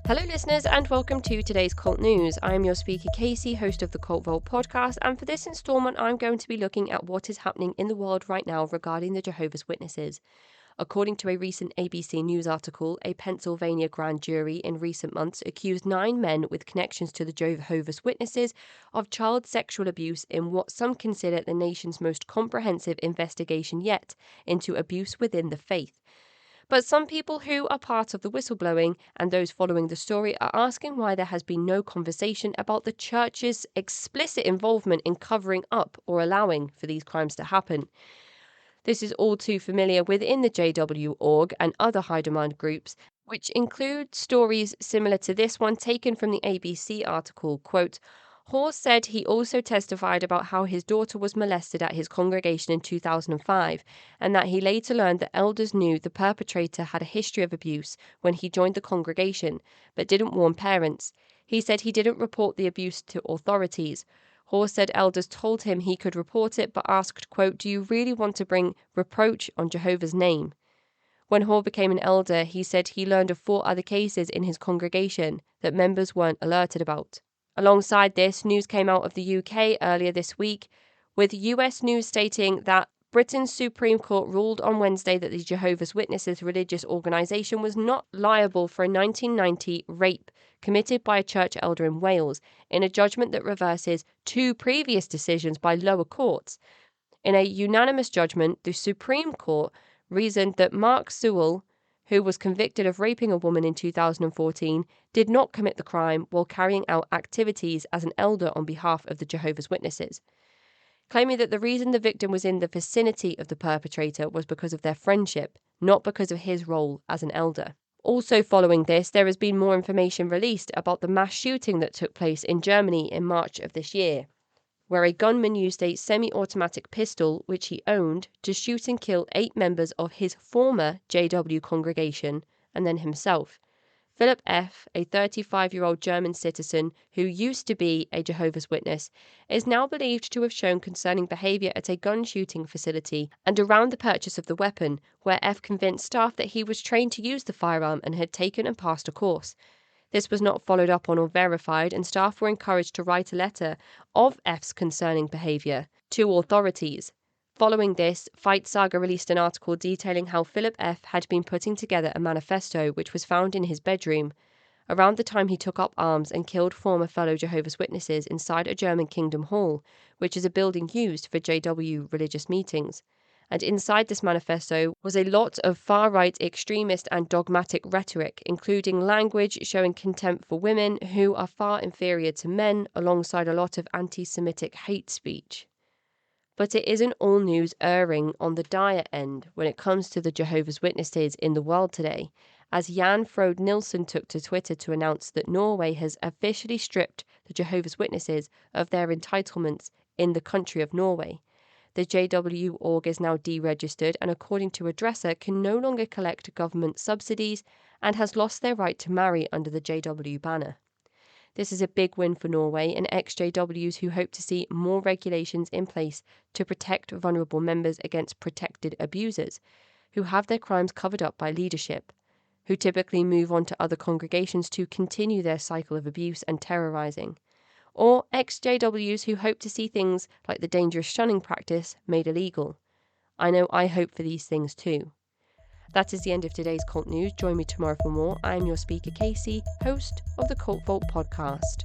Hello, listeners, and welcome to today's Cult News. I am your speaker, Casey, host of the Cult Vault podcast, and for this installment, I'm going to be looking at what is happening in the world right now regarding the Jehovah's Witnesses. According to a recent ABC News article, a Pennsylvania grand jury in recent months accused 9 men with connections to the Jehovah's Witnesses of child sexual abuse in what some consider the nation's most comprehensive investigation yet into abuse within the faith. But some people who are part of the whistleblowing and those following the story are asking why there has been no conversation about the church's explicit involvement in covering up or allowing for these crimes to happen. This is all too familiar within the JW org and other high-demand groups, which include stories similar to this one taken from the ABC article, quote, Hawes said he also testified about how his daughter was molested at his congregation in 2005, and that he later learned that elders knew the perpetrator had a history of abuse when he joined the congregation, but didn't warn parents. He said he didn't report the abuse to authorities. Hawes said elders told him he could report it, but asked, quote, do you really want to bring reproach on Jehovah's name? When Hall became an elder, he said he learned of 4 other cases in his congregation that members weren't alerted about. Alongside this, news came out of the UK earlier this week, with US news stating that Britain's Supreme Court ruled on Wednesday that the Jehovah's Witnesses religious organisation was not liable for a 1990 rape committed by a church elder in Wales, in a judgment that reverses 2 previous decisions by lower courts. In a unanimous judgment, the Supreme Court reasoned that Mark Sewell, who was convicted of raping a woman in 2014, did not commit the crime while carrying out activities as an elder on behalf of the Jehovah's Witnesses, claiming that the reason the victim was in the vicinity of the perpetrator was because of their friendship, not because of his role as an elder. Also following this, there has been more information released about the mass shooting that took place in Germany in March of this year, where a gunman used a semi-automatic pistol, which he owned, to shoot and kill 8 members of his former JW congregation, and then himself. Philip F., a 35-year-old German citizen who used to be a Jehovah's Witness, is now believed to have shown concerning behaviour at a gun shooting facility and around the purchase of the weapon, where F convinced staff that he was trained to use the firearm and had taken and passed a course. This was not followed up on or verified, and staff were encouraged to write a letter of F's concerning behaviour to authorities. Following this, Fight Saga released an article detailing how Philip F. had been putting together a manifesto which was found in his bedroom around the time he took up arms and killed former fellow Jehovah's Witnesses inside a German Kingdom Hall, which is a building used for JW religious meetings. And inside this manifesto was a lot of far-right extremist and dogmatic rhetoric, including language showing contempt for women who are far inferior to men, alongside a lot of anti-Semitic hate speech. But it isn't all news erring on the dire end when it comes to the Jehovah's Witnesses in the world today, as Jan Frode Nielsen took to Twitter to announce that Norway has officially stripped the Jehovah's Witnesses of their entitlements in the country of Norway. The JW org is now deregistered and, according to a dresser, can no longer collect government subsidies and has lost their right to marry under the JW banner. This is a big win for Norway and ex-JWs who hope to see more regulations in place to protect vulnerable members against protected abusers, who have their crimes covered up by leadership, who typically move on to other congregations to continue their cycle of abuse and terrorising, or ex-JWs who hope to see things like the dangerous shunning practice made illegal. I know I hope for these things too. That is the end of today's Cult News. Join me tomorrow for more. I am your speaker, Casey, host of the Cult Vault podcast.